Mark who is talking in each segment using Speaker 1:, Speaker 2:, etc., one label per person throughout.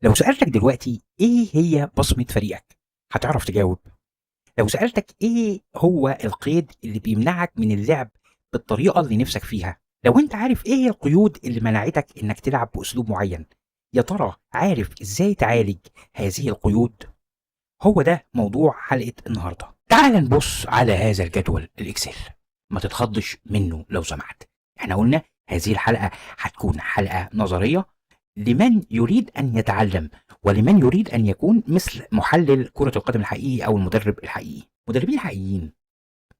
Speaker 1: لو سألتك دلوقتي إيه هي بصمة فريقك؟ هتعرف تجاوب. لو سألتك إيه هو القيد اللي بيمنعك من اللعب بالطريقة اللي نفسك فيها؟ لو أنت عارف إيه هي القيود اللي منعتك إنك تلعب بأسلوب معين، يا ترى عارف إزاي تعالج هذه القيود؟ هو ده موضوع حلقة النهاردة. تعال نبص على هذا الجدول الإكسل، ما تتخضش منه لو سمحت. احنا قلنا هذه الحلقة هتكون حلقة نظرية لمن يريد أن يتعلم، ولمن يريد أن يكون مثل محلل كرة القدم الحقيقي أو المدرب الحقيقي. المدربين الحقيقيين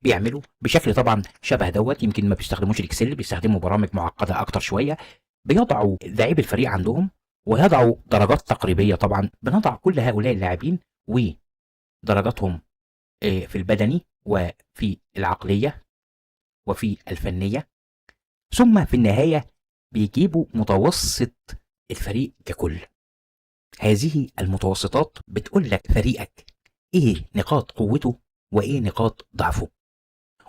Speaker 1: بيعملوا بشكل طبعا شبه دوت، يمكن ما بيستخدموش الاكسل، بيستخدموا برامج معقدة أكتر شوية. بيضعوا لاعبي الفريق عندهم ويضعوا درجات تقريبية. طبعا بنضع كل هؤلاء اللاعبين ودرجاتهم في البدني وفي العقلية وفي الفنية، ثم في النهاية بيجيبوا متوسط الفريق ككل. هذه المتوسطات بتقول لك فريقك ايه نقاط قوته وايه نقاط ضعفه،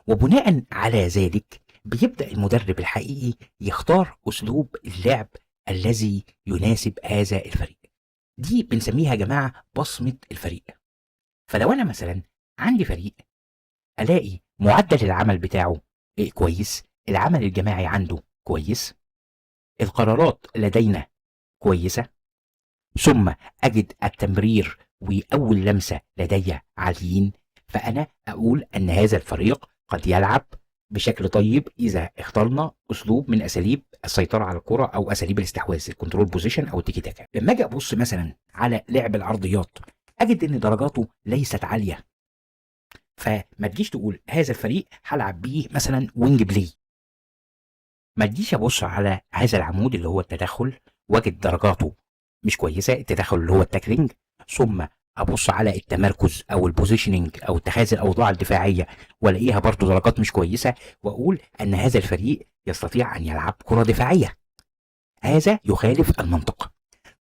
Speaker 1: وبناء على ذلك بيبدأ المدرب الحقيقي يختار أسلوب اللعب الذي يناسب هذا الفريق. دي بنسميها يا جماعة بصمة الفريق. فلو أنا مثلا عندي فريق، ألاقي معدل العمل بتاعه كويس، العمل الجماعي عنده كويس، القرارات لدينا كويسة، ثم أجد التمرير وأول لمسة لدي عاليين، فأنا أقول أن هذا الفريق قد يلعب بشكل طيب إذا اخترنا أسلوب من أساليب السيطرة على الكرة أو أساليب الاستحواذ، الكنترول بوزيشن أو التيكي تاكا. لما أجي أبص مثلا على لعب العرضيات، أجد أن درجاته ليست عالية، فما تجيش تقول هذا الفريق هلعب بيه مثلا وينج بلاي. ما تجيش ابص على هذا العمود اللي هو التدخل واجد درجاته مش كويسه، التدخل اللي هو التاكلينج، ثم ابص على التمركز او البوزيشننج او اتخاذ الاوضاع الدفاعيه والاقيها برضو درجات مش كويسه، واقول ان هذا الفريق يستطيع ان يلعب كره دفاعيه. هذا يخالف المنطق.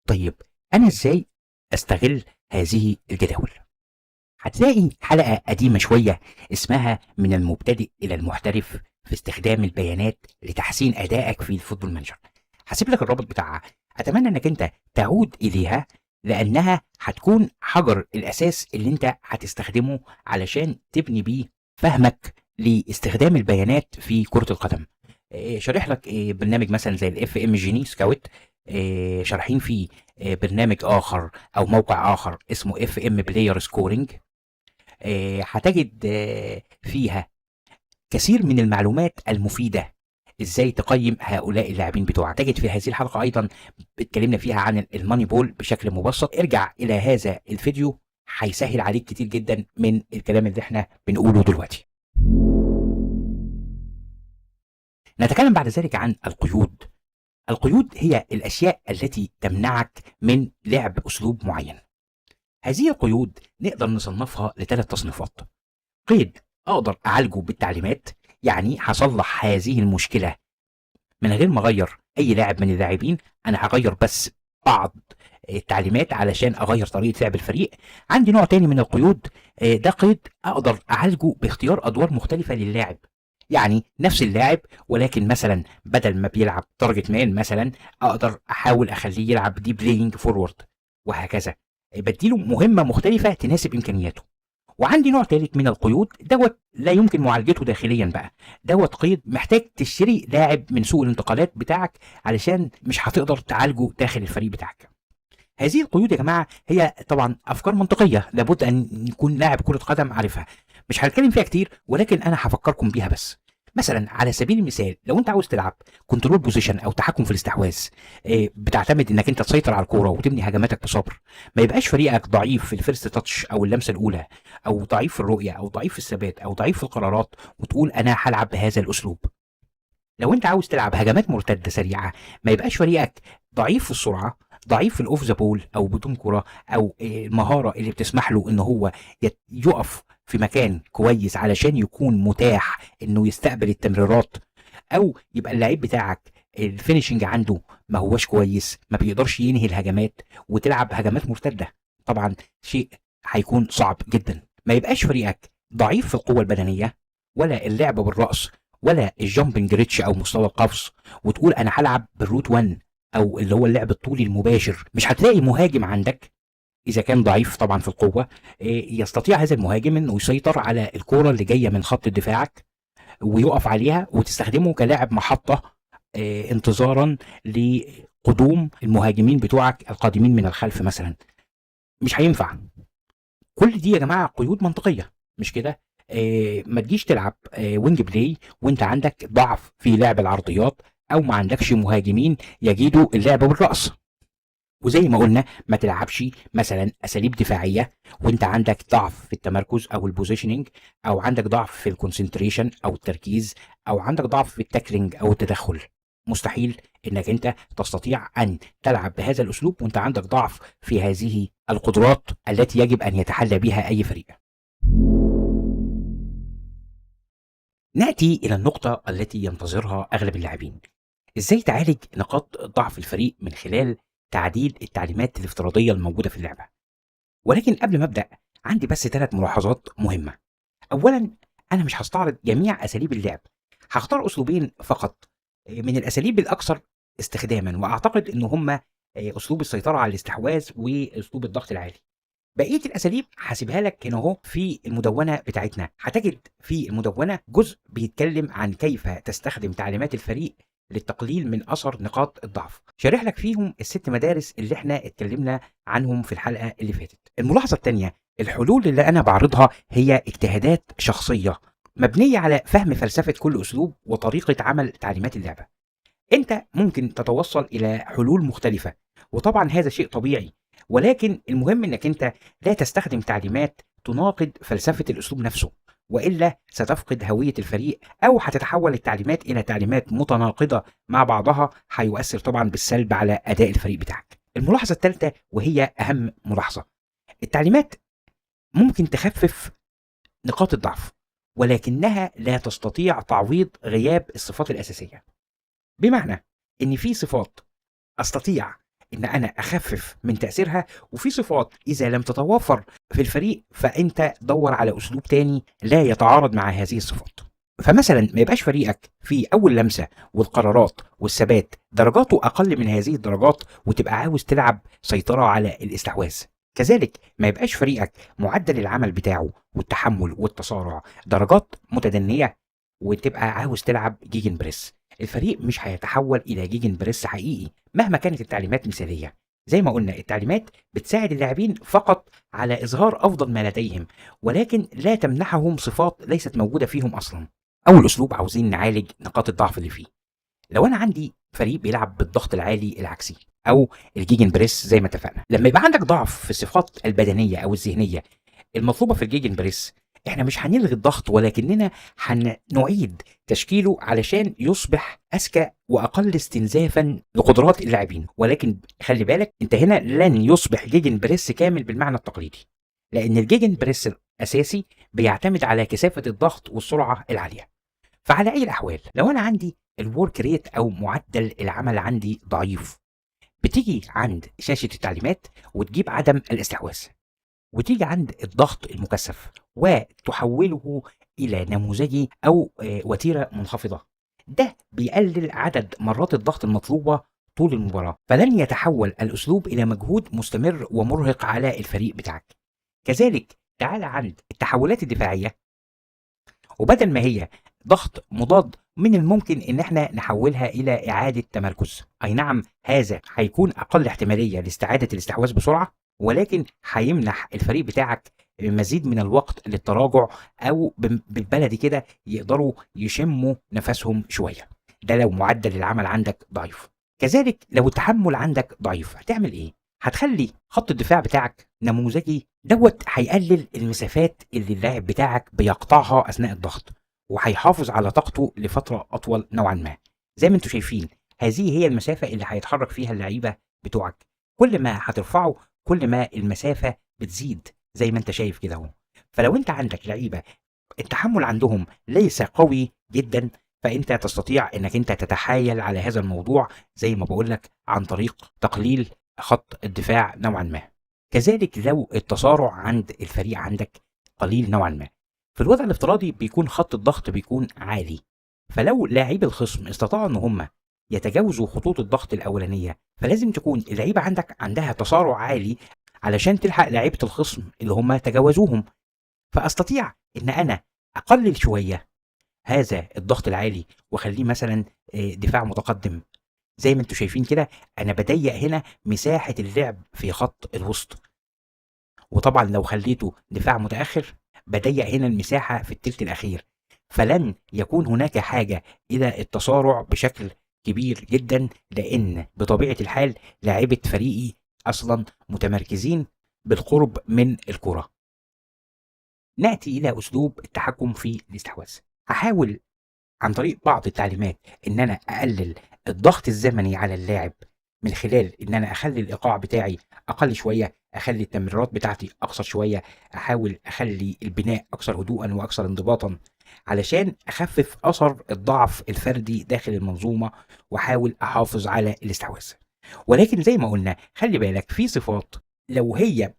Speaker 1: طيب انا ازاي استغل هذه الجداول؟ هتلاقي حلقة قديمة شوية اسمها من المبتدئ إلى المحترف في استخدام البيانات لتحسين أدائك في الفوتبول مانجر. هسيب لك الرابط بتاعها، أتمنى إنك أنت تعود إليها، لأنها هتكون حجر الأساس اللي أنت هتستخدمه علشان تبني بيه فهمك لاستخدام البيانات في كرة القدم. شارح لك برنامج مثلا زي الاف ام جيني سكاوت، شارحين فيه برنامج آخر أو موقع آخر اسمه اف ام بلاير سكورينج. هتجد فيها كثير من المعلومات المفيدة ازاي تقيم هؤلاء اللاعبين بتوعك. تجد في هذه الحلقة ايضا اتكلمنا فيها عن الماني بول بشكل مبسط. ارجع الى هذا الفيديو، هيسهل عليك كتير جدا من الكلام اللي احنا بنقوله دلوقتي. نتكلم بعد ذلك عن القيود. القيود هي الاشياء التي تمنعك من لعب اسلوب معين. هذه القيود نقدر نصنفها لثلاث تصنيفات. قيد اقدر اعالجه بالتعليمات، يعني هصلح هذه المشكله من غير ما اغير اي لاعب من اللاعبين، انا هغير بس بعض التعليمات علشان اغير طريقه لعب الفريق. عندي نوع تاني من القيود، ده قيد اقدر اعالجه باختيار ادوار مختلفه للاعب، يعني نفس اللاعب ولكن مثلا بدل ما بيلعب تارجت مان مثلا، اقدر احاول اخليه يلعب دي بلاينج فورورد، وهكذا بديله مهمه مختلفه تناسب امكانياته. وعندي نوع تالت من القيود دوت لا يمكن معالجته داخليا بقى، دوت قيد محتاج تشتري لاعب من سوق الانتقالات بتاعك علشان مش هتقدر تعالجه داخل الفريق بتاعك. هذه القيود يا جماعه هي طبعا افكار منطقيه لابد ان يكون لاعب كره قدم عارفها، مش هنتكلم فيها كتير ولكن انا هفكركم بيها بس. مثلا على سبيل المثال، لو انت عاوز تلعب كنترول بوزيشن او تحكم في الاستحواذ، بتعتمد انك انت تسيطر على الكوره وتبني هجماتك بصبر، ما يبقاش فريقك ضعيف في الفيرست تاتش او اللمسه الاولى، او ضعيف في الرؤيه، او ضعيف في الثبات، او ضعيف في القرارات، وتقول انا هلعب بهذا الاسلوب. لو انت عاوز تلعب هجمات مرتده سريعه، ما يبقاش فريقك ضعيف في السرعه، ضعيف في الاوف ذا بول او بدون كره، او المهاره اللي بتسمح له ان هو يقف في مكان كويس علشان يكون متاح انه يستقبل التمريرات، او يبقى اللعيب بتاعك الفينيشنج عنده ما هوش كويس، ما بيقدرش ينهي الهجمات وتلعب هجمات مرتده. طبعا شيء هيكون صعب جدا. ما يبقاش فريقك ضعيف في القوه البدنيه، ولا اللعب بالراس، ولا الجامبنج ريتش او مستوى القفز، وتقول انا هلعب بالروت 1 او اللي هو اللعب الطولي المباشر، مش هتلاقي مهاجم عندك اذا كان ضعيف طبعا في القوه يستطيع هذا المهاجم انه يسيطر على الكوره اللي جايه من خط دفاعك ويقف عليها وتستخدمه كلاعب محطه انتظارا لقدوم المهاجمين بتوعك القادمين من الخلف مثلا. مش هينفع. كل دي يا جماعه قيود منطقيه، مش كده؟ ما تجيش تلعب وينج بلاي وانت عندك ضعف في لعب العرضيات او ما عندكش مهاجمين يجيدوا اللعب بالراس. وزي ما قلنا ما تلعبش مثلا اساليب دفاعيه وانت عندك ضعف في التمركز او البوزيشننج، او عندك ضعف في الكونسنتريشن او التركيز، او عندك ضعف في التاكلينج او التدخل. مستحيل انك انت تستطيع ان تلعب بهذا الاسلوب وانت عندك ضعف في هذه القدرات التي يجب ان يتحلى بها اي فريق. ناتي الى النقطه التي ينتظرها اغلب اللاعبين: ازاي تعالج نقاط ضعف الفريق من خلال تعديل التعليمات الافتراضيه الموجوده في اللعبه. ولكن قبل ما ابدا عندي بس 3 ملاحظات مهمه. اولا، انا مش هستعرض جميع اساليب اللعب، هختار اسلوبين فقط من الاساليب الاكثر استخداما، واعتقد ان هما اسلوب السيطره على الاستحواذ واسلوب الضغط العالي. بقيه الاساليب هسيبها لك هنا اهو في المدونه بتاعتنا. هتجد في المدونه جزء بيتكلم عن كيف تستخدم تعليمات الفريق للتقليل من اثر نقاط الضعف، شارح لك فيهم ال6 مدارس اللي احنا اتكلمنا عنهم في الحلقه اللي فاتت. الملاحظه الثانيه: الحلول اللي انا بعرضها هي اجتهادات شخصيه مبنيه على فهم فلسفه كل اسلوب وطريقه عمل تعليمات اللعبه. انت ممكن تتوصل الى حلول مختلفه، وطبعا هذا شيء طبيعي، ولكن المهم انك انت لا تستخدم تعليمات تناقض فلسفه الاسلوب نفسه، والا ستفقد هويه الفريق او هتتحول التعليمات الى تعليمات متناقضه مع بعضها، هيؤثر طبعا بالسلب على اداء الفريق بتاعك. الملاحظه الثالثه وهي اهم ملاحظه: التعليمات ممكن تخفف نقاط الضعف، ولكنها لا تستطيع تعويض غياب الصفات الاساسيه. بمعنى ان في صفات استطيع ان انا اخفف من تاثيرها، وفي صفات اذا لم تتوفر في الفريق فانت دور على اسلوب تاني لا يتعارض مع هذه الصفات. فمثلا ما يبقاش فريقك في اول لمسه والقرارات والثبات درجاته اقل من هذه الدرجات وتبقى عاوز تلعب سيطره على الاستحواذ. كذلك ما يبقاش فريقك معدل العمل بتاعه والتحمل والتصارع درجات متدنيه وتبقى عاوز تلعب جيجن بريس. الفريق مش هيتحول الى جيجن بريس حقيقي مهما كانت التعليمات مثاليه. زي ما قلنا التعليمات بتساعد اللاعبين فقط على اظهار افضل ما لديهم، ولكن لا تمنحهم صفات ليست موجوده فيهم اصلا. اول اسلوب عاوزين نعالج نقاط الضعف اللي فيه: لو انا عندي فريق بيلعب بالضغط العالي العكسي او الجيجن بريس زي ما اتفقنا، لما يبقى عندك ضعف في الصفات البدنيه او الذهنيه المطلوبه في الجيجن بريس، احنا مش هنلغي الضغط ولكننا هنعيد تشكيله علشان يصبح اذكى واقل استنزافا لقدرات اللاعبين. ولكن خلي بالك انت هنا لن يصبح جيجن بريس كامل بالمعنى التقليدي، لان الجيجن بريس الاساسي بيعتمد على كثافه الضغط والسرعه العاليه. فعلى اي الاحوال لو انا عندي الورك ريت او معدل العمل عندي ضعيف، بتيجي عند شاشه التعليمات وتجيب عدم الاستحواذ، وتيجي عند الضغط المكثف وتحوله الى نموذجي او وتيره منخفضه. ده بيقلل عدد مرات الضغط المطلوبه طول المباراه، فلن يتحول الاسلوب الى مجهود مستمر ومرهق على الفريق بتاعك. كذلك تعال عند التحولات الدفاعيه، وبدل ما هي ضغط مضاد من الممكن ان احنا نحولها الى اعاده تمركز. اي نعم هذا هيكون اقل احتماليه لاستعاده الاستحواذ بسرعه، ولكن هيمنح الفريق بتاعك مزيد من الوقت للتراجع، او بالبلدي كده يقدروا يشموا نفسهم شويه. ده لو معدل العمل عندك ضعيف. كذلك لو التحمل عندك ضعيف هتعمل ايه؟ هتخلي خط الدفاع بتاعك نموذجي، دوت هيقلل المسافات اللي اللاعب بتاعك بيقطعها اثناء الضغط، وهيحافظ على طاقته لفتره اطول نوعا ما. زي ما انتم شايفين هذه هي المسافه اللي هيتحرك فيها اللعيبه بتوعك. كل ما هترفعه كل ما المسافه بتزيد زي ما انت شايف كده اهو. فلو انت عندك لعيبه التحمل عندهم ليس قوي جدا، فانت تستطيع انك انت تتحايل على هذا الموضوع زي ما بقول لك عن طريق تقليل خط الدفاع نوعا ما. كذلك لو التسارع عند الفريق عندك قليل نوعا ما، في الوضع الافتراضي بيكون خط الضغط بيكون عالي، فلو لاعبي الخصم استطاعوا ان هم يتجاوزوا خطوط الضغط الأولانية، فلازم تكون اللعيبة عندها تسارع عالي علشان تلحق لعيبة الخصم اللي هم تجاوزوهم. فأستطيع إن أنا أقلل شوية هذا الضغط العالي واخليه مثلا دفاع متقدم. زي ما انتم شايفين كده انا بضيق هنا مساحة اللعب في خط الوسط، وطبعا لو خليته دفاع متأخر بضيق هنا المساحة في التلت الأخير، فلن يكون هناك حاجة إلى التسارع بشكل كبير جدا، لأن بطبيعة الحال لاعيبة فريقي أصلا متمركزين بالقرب من الكرة. نأتي إلى أسلوب التحكم في الاستحواذ. هحاول عن طريق بعض التعليمات ان انا اقلل الضغط الزمني على اللاعب من خلال ان انا اخلي الايقاع بتاعي اقل شويه، اخلي التمريرات بتاعتي اقصر شويه، احاول اخلي البناء اكثر هدوءا واكثر انضباطا علشان اخفف اثر الضعف الفردي داخل المنظومه واحاول احافظ على الاستحواذ. ولكن زي ما قلنا خلي بالك في صفات لو هي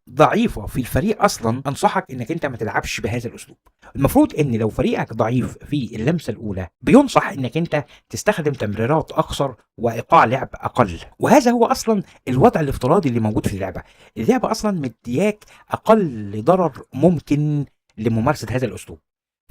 Speaker 1: ضعيفة في الفريق أصلا أنصحك إنك أنت ما تلعبش بهذا الأسلوب. المفروض إن لو فريقك ضعيف في اللمسة الأولى بينصح إنك أنت تستخدم تمريرات أقصر وإيقاع لعب أقل، وهذا هو أصلا الوضع الافتراضي اللي موجود في اللعبة. اللعبة أصلا مدياك أقل ضرر ممكن لممارسة هذا الأسلوب.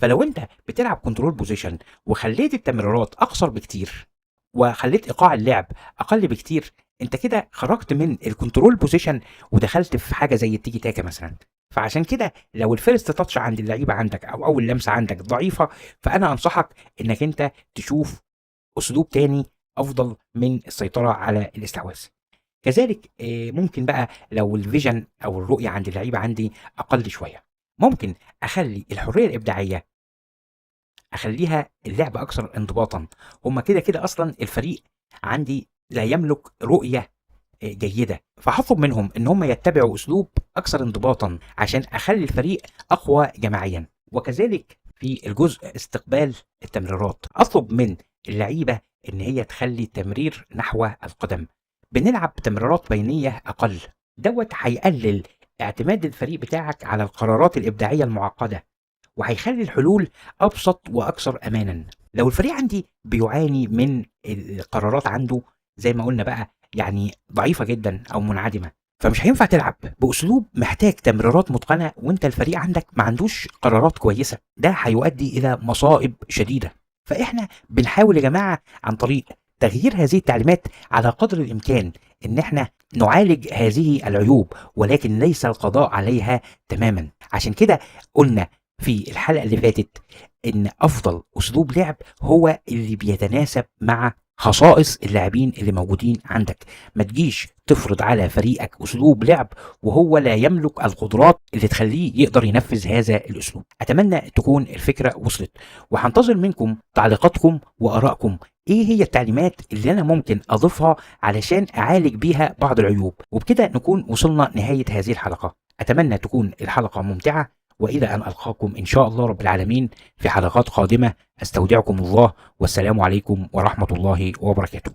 Speaker 1: فلو أنت بتلعب كنترول بوزيشن وخليت التمريرات أقصر بكتير وخليت إيقاع اللعب أقل بكتير، انت كده خرجت من الكنترول بوزيشن ودخلت في حاجه زي التيكي تاكا مثلا. فعشان كده لو الفيرست تاتش عند اللعيبه عندك او اول لمسه عندك ضعيفه، فانا انصحك انك انت تشوف اسلوب تاني افضل من السيطره على الاستحواذ. كذلك ممكن بقى لو الفيجن او الرؤيه عند اللعيبه عندي اقل شويه، ممكن اخلي الحريه الابداعيه اخليها اللعب اكثر انضباطا. هما كده كده اصلا الفريق عندي لا يملك رؤية جيدة، فهطلب منهم ان هم يتبعوا اسلوب اكثر انضباطا عشان اخلي الفريق اقوى جماعيا. وكذلك في الجزء استقبال التمريرات اطلب من اللعيبة ان هي تخلي التمرير نحو القدم، بنلعب تمريرات بينية اقل. دوت هيقلل اعتماد الفريق بتاعك على القرارات الابداعية المعقدة، وهيخلي الحلول ابسط واكثر امانا. لو الفريق عندي بيعاني من القرارات عنده زي ما قلنا بقى يعني ضعيفة جدا او منعدمة، فمش هينفع تلعب باسلوب محتاج تمريرات متقنة وانت الفريق عندك ما عندوش قرارات كويسة، ده هيؤدي الى مصائب شديدة. فاحنا بنحاول يا جماعة عن طريق تغيير هذه التعليمات على قدر الامكان ان احنا نعالج هذه العيوب، ولكن ليس القضاء عليها تماما. عشان كده قلنا في الحلقة اللي فاتت ان افضل اسلوب لعب هو اللي بيتناسب مع خصائص اللاعبين اللي موجودين عندك. ما تجيش تفرض على فريقك اسلوب لعب وهو لا يملك القدرات اللي تخليه يقدر ينفذ هذا الاسلوب. اتمنى تكون الفكرة وصلت، وهنتظر منكم تعليقاتكم وارائكم. ايه هي التعليمات اللي انا ممكن اضيفها علشان اعالج بيها بعض العيوب؟ وبكده نكون وصلنا نهاية هذه الحلقة. اتمنى تكون الحلقة ممتعة، وإلى أن ألقاكم إن شاء الله رب العالمين في حلقات قادمة. أستودعكم الله، والسلام عليكم ورحمة الله وبركاته.